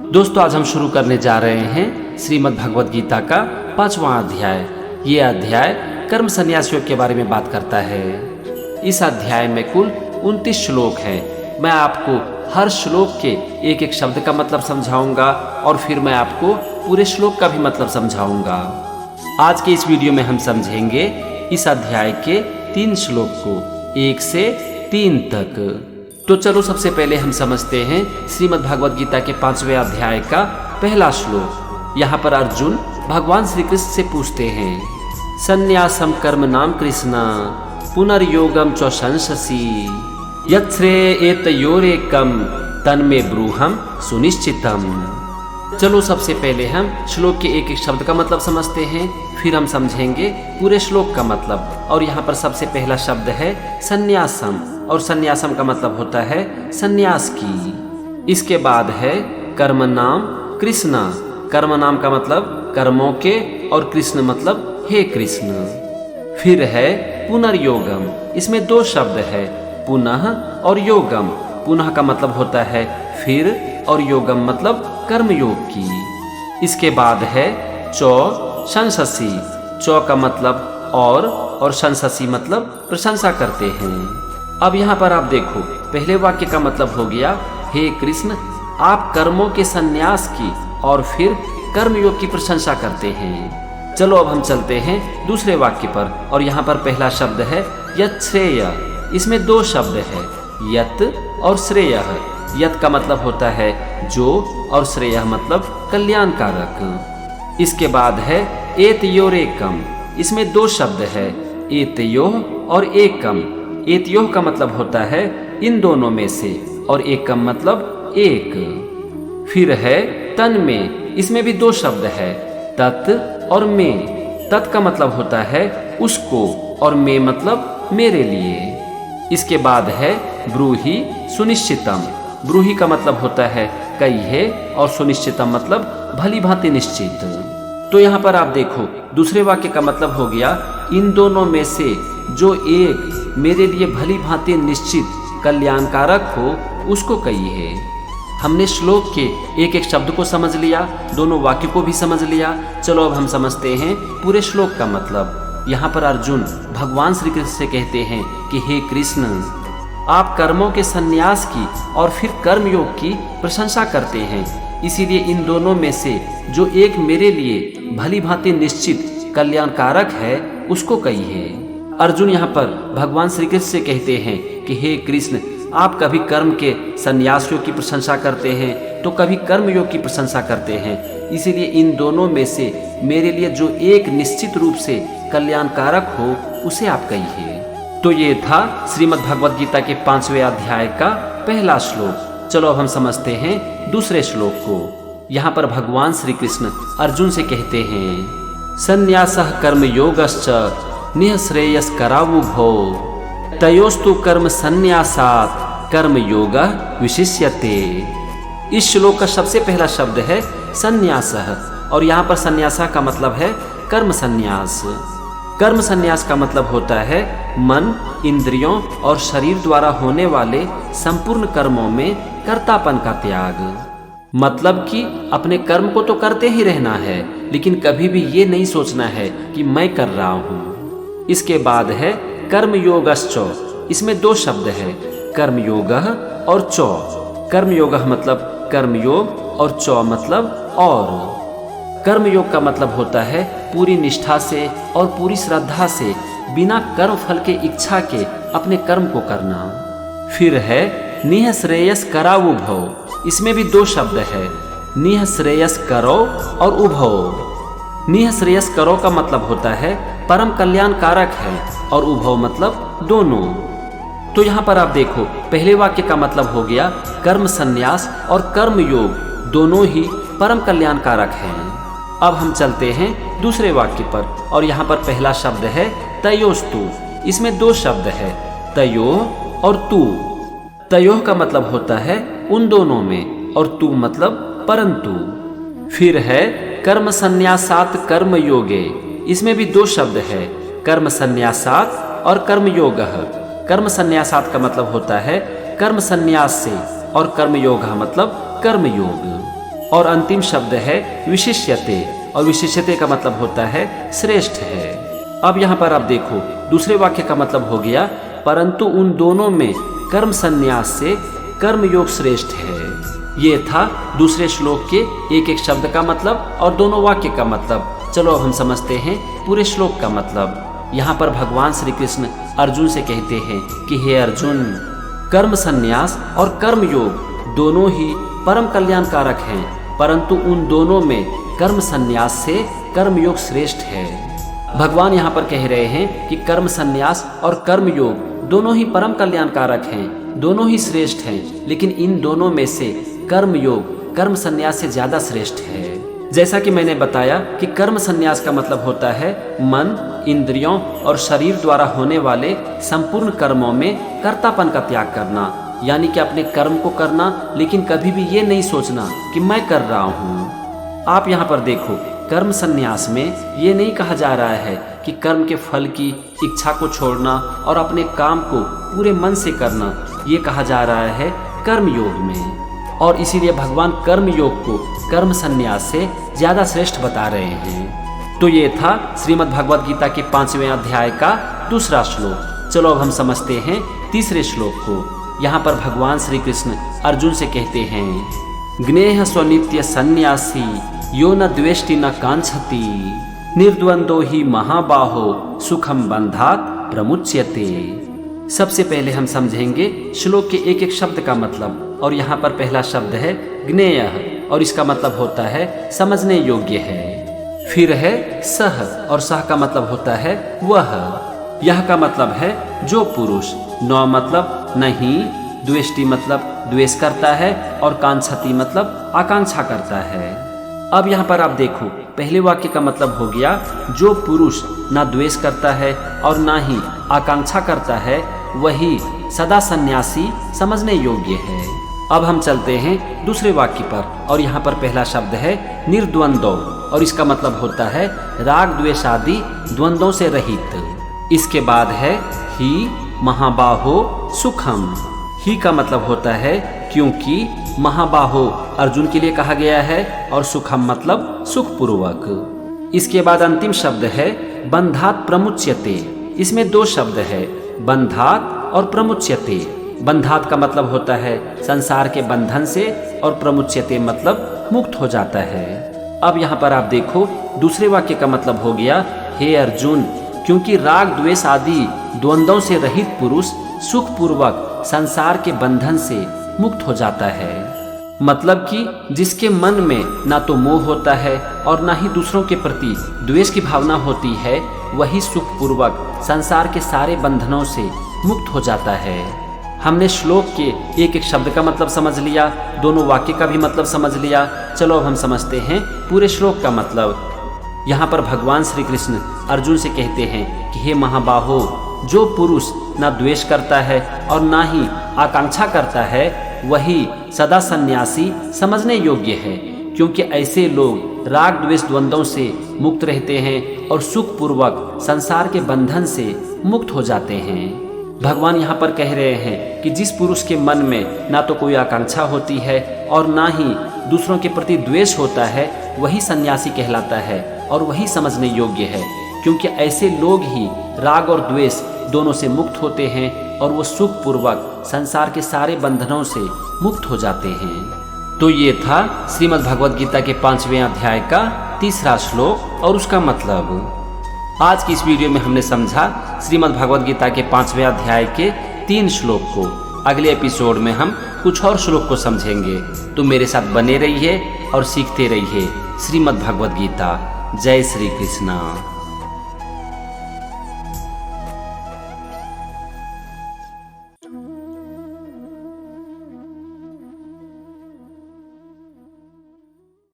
दोस्तों, आज हम शुरू करने जा रहे हैं श्रीमद् भगवद गीता का 5वां अध्याय। ये अध्याय कर्म संन्यास योग के बारे में बात करता है। इस अध्याय में कुल 29 श्लोक हैं। मैं आपको हर श्लोक के एक एक शब्द का मतलब समझाऊंगा और फिर मैं आपको पूरे श्लोक का भी मतलब समझाऊंगा। आज के इस वीडियो में हम समझेंगे इस अध्याय के 3 श्लोक को 1 से 3 तक। तो चलो सबसे पहले हम समझते हैं श्रीमद् भगवद गीता के 5वें अध्याय का पहला श्लोक। यहाँ पर अर्जुन भगवान श्री कृष्ण से पूछते हैं, संन्यासम कर्म नाम कृष्ण पुनर्योगम च संशसि यत्श्रेयेतयोरेकम तन्मे ब्रूहम सुनिश्चितम। चलो सबसे पहले हम श्लोक के एक एक शब्द का मतलब समझते हैं, फिर हम समझेंगे पूरे श्लोक का मतलब। और यहाँ पर सबसे पहला शब्द है संन्यासम, और संन्यासम का मतलब होता है संन्यास की। इसके बाद है कर्म नाम कृष्ण। कर्म नाम का मतलब कर्मों के, और कृष्ण मतलब हे कृष्ण। फिर है पुनर्योगम, इसमें 2 शब्द है, पुनः और योगम। पुनः का मतलब होता है फिर, और योगम मतलब कर्मयोग की। इसके बाद है चौ संशसि। चौ का मतलब और संशसि मतलब प्रशंसा करते हैं। अब यहाँ पर आप देखो, पहले वाक्य का मतलब हो गया, हे कृष्ण आप कर्मों के संन्यास की और फिर कर्मयोग की प्रशंसा करते हैं। चलो अब हम चलते हैं दूसरे वाक्य पर, और यहाँ पर पहला शब्द है यत् श्रेय। इसमें 2 शब्द है, यत् और श्रेय। यत् का मतलब होता है जो, और श्रेय मतलब कल्याणकारक। इसके बाद है एतयोरेकम। इसमें 2 शब्द है, एतयोः और एकम। एतयोः का मतलब होता है इन दोनों में से, और एकम मतलब एक। फिर है तन्मे। इसमें भी 2 शब्द है, तत् और में। तत् का मतलब होता है उसको, और में मतलब मेरे लिए। इसके बाद है ब्रूहि सुनिश्चितम। ब्रूहि का मतलब होता है कहिए, और सुनिश्चितम मतलब भली भांति निश्चित। तो यहाँ पर आप देखो, दूसरे वाक्य का मतलब हो गया इन दोनों में से जो एक मेरे लिए भली भांति निश्चित कल्याणकारक हो उसको कहिए। हमने श्लोक के एक एक शब्द को समझ लिया, दोनों वाक्य को भी समझ लिया। चलो अब हम समझते हैं पूरे श्लोक का मतलब। यहाँ पर अर्जुन भगवान श्री कृष्ण से कहते हैं कि हे कृष्ण आप कर्मों के संन्यास की और फिर कर्मयोग की प्रशंसा करते हैं, इसीलिए इन दोनों में से जो एक मेरे लिए भली भांति निश्चित कल्याणकारक है उसको कहिए। अर्जुन यहाँ पर भगवान श्री कृष्ण से कहते हैं कि हे कृष्ण आप कभी कर्म के संन्यास योग की प्रशंसा करते हैं तो कभी कर्म योग की प्रशंसा करते हैं, इसीलिए इन दोनों में से मेरे लिए जो एक निश्चित रूप से कल्याणकारक हो उसे आप कहिए। तो ये था श्रीमद् भगवद गीता के 5वें अध्याय का पहला श्लोक। चलो अब हम समझते हैं दूसरे श्लोक को। यहाँ पर भगवान श्री कृष्ण अर्जुन से कहते हैं, संन्यासः कर्म योगश्च निःश्रेयस करावु भो तयोस्तु कर्म संन्यासात् कर्म योगः विशिष्यते। इस श्लोक का सबसे पहला शब्द है संन्यासः, और यहाँ पर संन्यासा का मतलब है कर्म संन्यास। कर्म संन्यास का मतलब होता है मन, इंद्रियों और शरीर द्वारा होने वाले संपूर्ण कर्मों में कर्तापन का त्याग। मतलब कि अपने कर्म को तो करते ही रहना है, लेकिन कभी भी ये नहीं सोचना है कि मैं कर रहा हूँ। इसके बाद है कर्मयोगश्च। इसमें 2 शब्द है, कर्मयोगः और चौ। कर्मयोगः मतलब कर्मयोग, और चौ मतलब और। कर्मयोग का मतलब होता है पूरी निष्ठा से और पूरी श्रद्धा से बिना कर्म फल के इच्छा के अपने कर्म को करना। फिर है निःश्रेयस करावु भव। इसमें भी 2 शब्द है, निःश्रेयस करो और उभव। निःश्रेयस करो का मतलब होता है परम कल्याणकारक है, और उभव मतलब दोनों। तो यहाँ पर आप देखो, पहले वाक्य का मतलब हो गया कर्म संन्यास और कर्म योग दोनों ही परम कल्याणकारक हैं। अब हम चलते हैं दूसरे वाक्य पर, और यहाँ पर पहला शब्द है तयोस्तु। इसमें 2 शब्द है, तयोः और तू। तयोः का मतलब होता है उन दोनों में, और तू मतलब परंतु। फिर है कर्म संन्यासात् कर्म योगे। इसमें भी 2 शब्द है, कर्म संन्यासात् और कर्म योगः। कर्म संन्यासात् का मतलब होता है कर्म संन्यास से और कर्मयोग मतलब कर्मयोग। और अंतिम शब्द है विशिष्यते, और विशिष्यते का मतलब होता है श्रेष्ठ है। अब यहाँ पर आप देखो दूसरे वाक्य का मतलब हो गया परंतु उन दोनों में कर्म संन्यास से कर्मयोग श्रेष्ठ है। ये था दूसरे श्लोक के एक एक शब्द का मतलब और दोनों वाक्य का मतलब। चलो अब हम समझते हैं पूरे श्लोक का मतलब। यहाँ पर भगवान श्री कृष्ण अर्जुन से कहते हैं कि हे अर्जुन, कर्म संन्यास और कर्म योग दोनों ही परम कल्याणकारक हैं, परंतु उन दोनों में कर्म संन्यास से कर्म योग श्रेष्ठ है। भगवान यहाँ पर कह रहे हैं कि कर्म संन्यास और कर्म योग दोनों ही परम कल्याणकारक हैं, दोनों ही श्रेष्ठ हैं, लेकिन इन दोनों में से कर्म योग कर्म संन्यास से ज्यादा श्रेष्ठ है। जैसा कि मैंने बताया कि कर्म संन्यास का मतलब होता है मन, इंद्रियों और शरीर द्वारा होने वाले संपूर्ण कर्मों में कर्तापन का त्याग करना, यानी कि अपने कर्म को करना लेकिन कभी भी ये नहीं सोचना कि मैं कर रहा हूँ। आप यहाँ पर देखो कर्म संन्यास में ये नहीं कहा जा रहा है कि कर्म के फल की इच्छा को छोड़ना और अपने काम को पूरे मन से करना, ये कहा जा रहा है कर्म योग में। और इसीलिए भगवान कर्म योग को कर्म संन्यास से ज्यादा श्रेष्ठ बता रहे हैं। तो ये था श्रीमद् भगवद गीता के 5वें अध्याय का दूसरा श्लोक। चलो अब हम समझते हैं तीसरे श्लोक को। यहाँ पर भगवान श्री कृष्ण अर्जुन से कहते हैं ज्ञेह स्वनित्य सन्यासी यो न द्वेष्टि न कांक्षति निर्द्वंदो ही महाबाहो सुखम बंधात प्रमुच्यते। सबसे पहले हम समझेंगे श्लोक के एक एक शब्द का मतलब। और यहाँ पर पहला शब्द है ज्ञेय और इसका मतलब होता है समझने योग्य है। फिर है सह और सह का मतलब होता है वह। यह का मतलब है जो पुरुष, न मतलब नहीं, द्वेष्टि मतलब द्वेष करता है और कांक्षति मतलब आकांक्षा करता है। अब यहाँ पर आप देखो पहले वाक्य का मतलब हो गया जो पुरुष ना द्वेष करता है और ना ही आकांक्षा करता है वही सदा सन्यासी समझने योग्य है। अब हम चलते हैं दूसरे वाक्य पर और यहाँ पर पहला शब्द है निर्द्वंदो और इसका मतलब होता है राग द्वेष आदि द्वंद्वों से रहित। इसके बाद है ही महाबाहो सुखम। ही का मतलब होता है क्योंकि महाबाहो अर्जुन के लिए कहा गया है और सुखम मतलब सुखपूर्वक। इसके बाद अंतिम शब्द है बंधात प्रमुच्यते। इसमें दो शब्द है बंधात और प्रमुच्यते। बंधात का मतलब होता है संसार के बंधन से और प्रमुच्यते मतलब मुक्त हो जाता है। अब यहाँ पर आप देखो दूसरे वाक्य का मतलब हो गया हे अर्जुन, क्योंकि राग द्वेष आदि द्वंद्वों से रहित पुरुष सुखपूर्वक संसार के बंधन से मुक्त हो जाता है। मतलब कि जिसके मन में ना तो मोह होता है और ना ही दूसरों के प्रति द्वेष की भावना होती है वही सुखपूर्वक संसार के सारे बंधनों से मुक्त हो जाता है। हमने श्लोक के एक एक शब्द का मतलब समझ लिया, दोनों वाक्य का भी मतलब समझ लिया। चलो अब हम समझते हैं पूरे श्लोक का मतलब। यहाँ पर भगवान श्री कृष्ण अर्जुन से कहते हैं कि हे महाबाहो, जो पुरुष ना द्वेष करता है और ना ही आकांक्षा करता है वही सदा सन्यासी समझने योग्य है, क्योंकि ऐसे लोग राग द्वेष द्वंद्वों से मुक्त रहते हैं और सुखपूर्वक संसार के बंधन से मुक्त हो जाते हैं। भगवान यहाँ पर कह रहे हैं कि जिस पुरुष के मन में ना तो कोई आकांक्षा होती है और ना ही दूसरों के प्रति द्वेष होता है वही सन्यासी कहलाता है और वही समझने योग्य है, क्योंकि ऐसे लोग ही राग और द्वेष दोनों से मुक्त होते हैं और वो सुखपूर्वक संसार के सारे बंधनों से मुक्त हो जाते हैं। तो ये था श्रीमद् भगवद गीता के 5वें अध्याय का तीसरा श्लोक और उसका मतलब। आज की इस वीडियो में हमने समझा श्रीमद् भगवद गीता के 5वें अध्याय के 3 श्लोक को। अगले एपिसोड में हम कुछ और श्लोक को समझेंगे। तो मेरे साथ बने रहिए और सीखते रहिए श्रीमद् भगवद गीता। जय श्री कृष्ण।